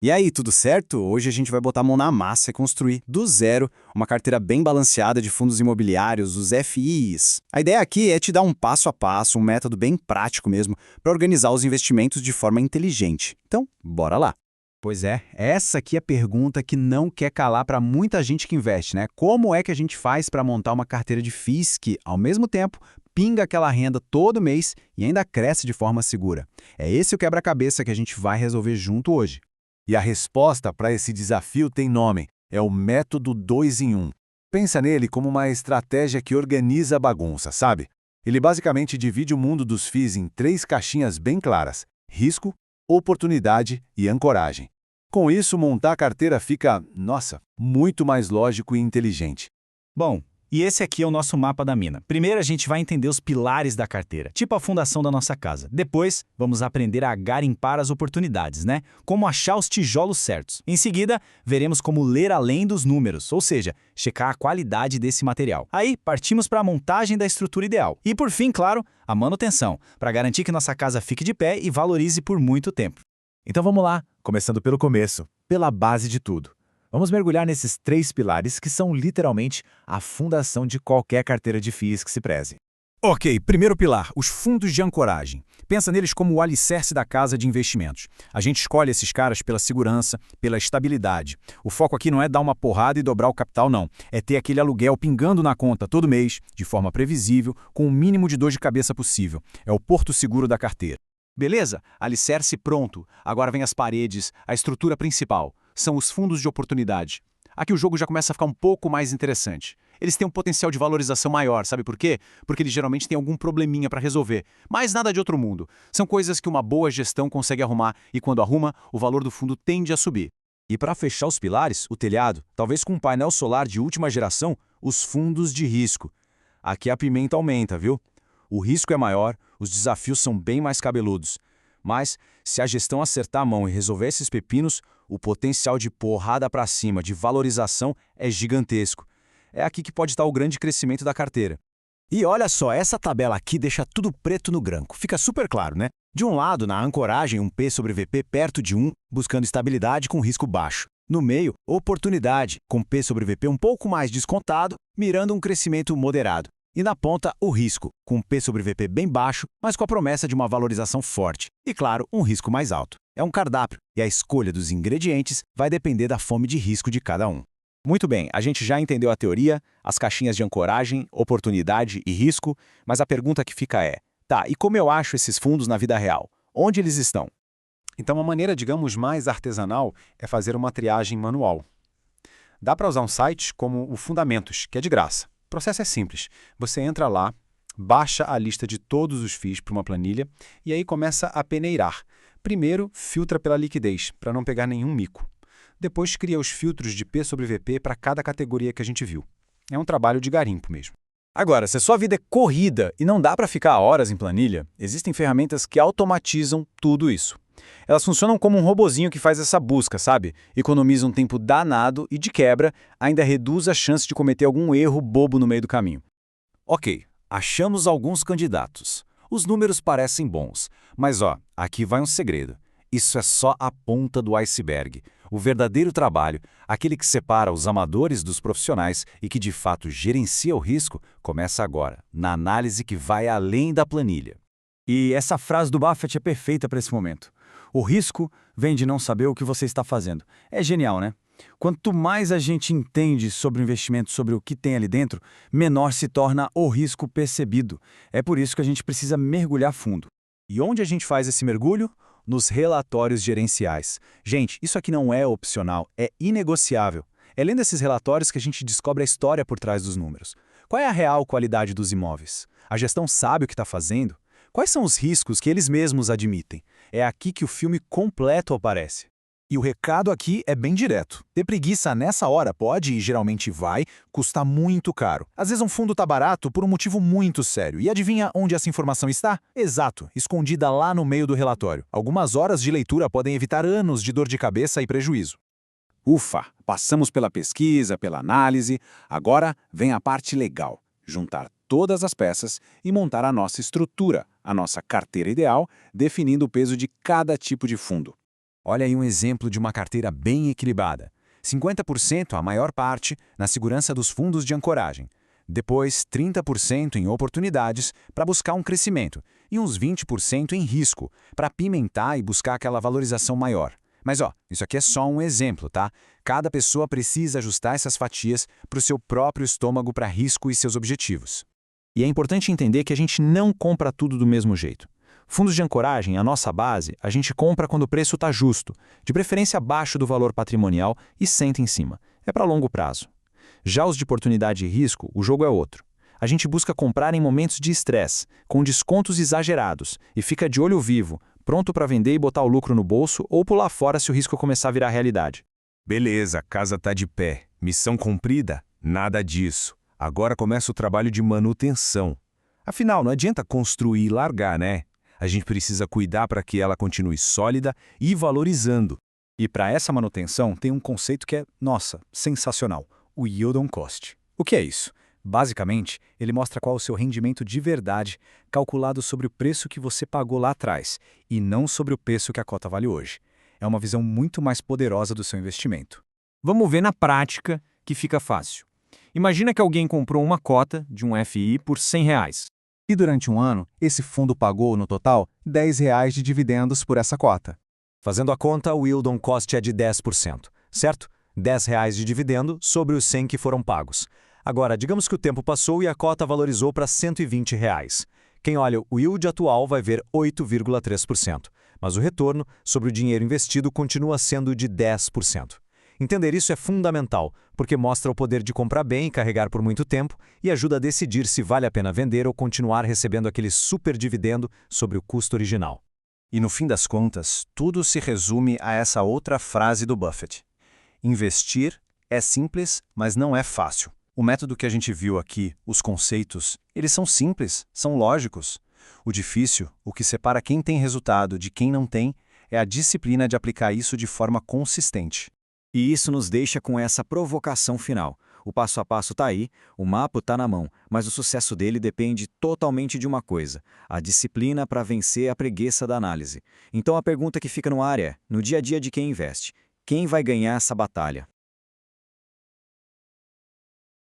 E aí, tudo certo? Hoje a gente vai botar a mão na massa e construir, do zero, uma carteira bem balanceada de fundos imobiliários, os FIs. A ideia aqui é te dar um passo a passo, um método bem prático mesmo, para organizar os investimentos de forma inteligente. Então, bora lá! Pois é, essa aqui é a pergunta que não quer calar para muita gente que investe, né? Como é que a gente faz para montar uma carteira de FIIs que, ao mesmo tempo, pinga aquela renda todo mês e ainda cresce de forma segura? É esse o quebra-cabeça que a gente vai resolver junto hoje. E a resposta para esse desafio tem nome, é o método 2 em 1. Pensa nele como uma estratégia que organiza a bagunça, sabe? Ele basicamente divide o mundo dos FIIs em 3 caixinhas bem claras: risco, oportunidade e ancoragem. Com isso, montar a carteira fica, nossa, muito mais lógico e inteligente. Bom, e esse aqui é o nosso mapa da mina. Primeiro a gente vai entender os pilares da carteira, tipo a fundação da nossa casa. Depois, vamos aprender a garimpar as oportunidades, né? Como achar os tijolos certos. Em seguida, veremos como ler além dos números, ou seja, checar a qualidade desse material. Aí, partimos para a montagem da estrutura ideal. E por fim, claro, a manutenção, para garantir que nossa casa fique de pé e valorize por muito tempo. Então vamos lá, começando pelo começo, pela base de tudo. Vamos mergulhar nesses 3 pilares que são literalmente a fundação de qualquer carteira de FIIs que se preze. Ok, primeiro pilar, os fundos de ancoragem. Pensa neles como o alicerce da casa de investimentos. A gente escolhe esses caras pela segurança, pela estabilidade. O foco aqui não é dar uma porrada e dobrar o capital, não. É ter aquele aluguel pingando na conta todo mês, de forma previsível, com o mínimo de dor de cabeça possível. É o porto seguro da carteira. Beleza, alicerce pronto. Agora vem as paredes, a estrutura principal. São os fundos de oportunidade. Aqui o jogo já começa a ficar um pouco mais interessante. Eles têm um potencial de valorização maior, sabe por quê? Porque eles geralmente têm algum probleminha para resolver. Mas nada de outro mundo. São coisas que uma boa gestão consegue arrumar e quando arruma, o valor do fundo tende a subir. E para fechar os pilares, o telhado, talvez com um painel solar de última geração, os fundos de risco. Aqui a pimenta aumenta, viu? O risco é maior, os desafios são bem mais cabeludos. Mas, se a gestão acertar a mão e resolver esses pepinos, o potencial de porrada para cima, de valorização, é gigantesco. É aqui que pode estar o grande crescimento da carteira. E olha só, essa tabela aqui deixa tudo preto no branco. Fica super claro, né? De um lado, na ancoragem, um P sobre VP perto de 1, buscando estabilidade com risco baixo. No meio, oportunidade, com P sobre VP um pouco mais descontado, mirando um crescimento moderado. E na ponta, o risco, com P sobre VP bem baixo, mas com a promessa de uma valorização forte. E, claro, um risco mais alto. É um cardápio, e a escolha dos ingredientes vai depender da fome de risco de cada um. Muito bem, a gente já entendeu a teoria, as caixinhas de ancoragem, oportunidade e risco, mas a pergunta que fica é, tá, e como eu acho esses fundos na vida real? Onde eles estão? Então, uma maneira, digamos, mais artesanal é fazer uma triagem manual. Dá para usar um site como o Fundamentos, que é de graça. O processo é simples. Você entra lá, baixa a lista de todos os FIIs para uma planilha e aí começa a peneirar. Primeiro, filtra pela liquidez, para não pegar nenhum mico. Depois, cria os filtros de P sobre VP para cada categoria que a gente viu. É um trabalho de garimpo mesmo. Agora, se a sua vida é corrida e não dá para ficar horas em planilha, existem ferramentas que automatizam tudo isso. Elas funcionam como um robozinho que faz essa busca, sabe? Economiza um tempo danado e, de quebra, ainda reduz a chance de cometer algum erro bobo no meio do caminho. Ok, achamos alguns candidatos. Os números parecem bons, mas aqui vai um segredo. Isso é só a ponta do iceberg. O verdadeiro trabalho, aquele que separa os amadores dos profissionais e que de fato gerencia o risco, começa agora, na análise que vai além da planilha. E essa frase do Buffett é perfeita para esse momento. O risco vem de não saber o que você está fazendo. É genial, né? Quanto mais a gente entende sobre o investimento, sobre o que tem ali dentro, menor se torna o risco percebido. É por isso que a gente precisa mergulhar fundo. E onde a gente faz esse mergulho? Nos relatórios gerenciais. Gente, isso aqui não é opcional, é inegociável. É lendo esses relatórios que a gente descobre a história por trás dos números. Qual é a real qualidade dos imóveis? A gestão sabe o que está fazendo? Quais são os riscos que eles mesmos admitem? É aqui que o filme completo aparece. E o recado aqui é bem direto. Ter preguiça nessa hora pode, e geralmente vai, custar muito caro. Às vezes um fundo tá barato por um motivo muito sério. E adivinha onde essa informação está? Exato, escondida lá no meio do relatório. Algumas horas de leitura podem evitar anos de dor de cabeça e prejuízo. Ufa, passamos pela pesquisa, pela análise, agora vem a parte legal. Juntar todas as peças e montar a nossa estrutura, a nossa carteira ideal, definindo o peso de cada tipo de fundo. Olha aí um exemplo de uma carteira bem equilibrada. 50% a maior parte na segurança dos fundos de ancoragem. Depois, 30% em oportunidades para buscar um crescimento e uns 20% em risco para pimentar e buscar aquela valorização maior. Mas isso aqui é só um exemplo, tá? Cada pessoa precisa ajustar essas fatias para o seu próprio estômago para risco e seus objetivos. E é importante entender que a gente não compra tudo do mesmo jeito. Fundos de ancoragem, a nossa base, a gente compra quando o preço está justo, de preferência abaixo do valor patrimonial e senta em cima. É para longo prazo. Já os de oportunidade e risco, o jogo é outro. A gente busca comprar em momentos de estresse, com descontos exagerados, e fica de olho vivo, pronto para vender e botar o lucro no bolso ou pular fora se o risco começar a virar realidade. Beleza, casa tá de pé. Missão cumprida? Nada disso. Agora começa o trabalho de manutenção. Afinal, não adianta construir e largar, né? A gente precisa cuidar para que ela continue sólida e valorizando. E para essa manutenção tem um conceito que é, nossa, sensacional, o Yield on Cost. O que é isso? Basicamente, ele mostra qual é o seu rendimento de verdade, calculado sobre o preço que você pagou lá atrás, e não sobre o preço que a cota vale hoje. É uma visão muito mais poderosa do seu investimento. Vamos ver na prática que fica fácil. Imagina que alguém comprou uma cota de um FI por R$100. E durante um ano, esse fundo pagou, no total, R$10 de dividendos por essa cota. Fazendo a conta, o yield on cost é de 10%, certo? R$10 de dividendo sobre os 100 que foram pagos. Agora, digamos que o tempo passou e a cota valorizou para R$120. Quem olha o yield atual vai ver 8,3%, mas o retorno sobre o dinheiro investido continua sendo de 10%. Entender isso é fundamental, porque mostra o poder de comprar bem e carregar por muito tempo e ajuda a decidir se vale a pena vender ou continuar recebendo aquele super dividendo sobre o custo original. E no fim das contas, tudo se resume a essa outra frase do Buffett. Investir é simples, mas não é fácil. O método que a gente viu aqui, os conceitos, eles são simples, são lógicos. O difícil, o que separa quem tem resultado de quem não tem, é a disciplina de aplicar isso de forma consistente. E isso nos deixa com essa provocação final. O passo a passo está aí, o mapa está na mão, mas o sucesso dele depende totalmente de uma coisa: a disciplina para vencer a preguiça da análise. Então a pergunta que fica no ar é, no dia a dia de quem investe, quem vai ganhar essa batalha?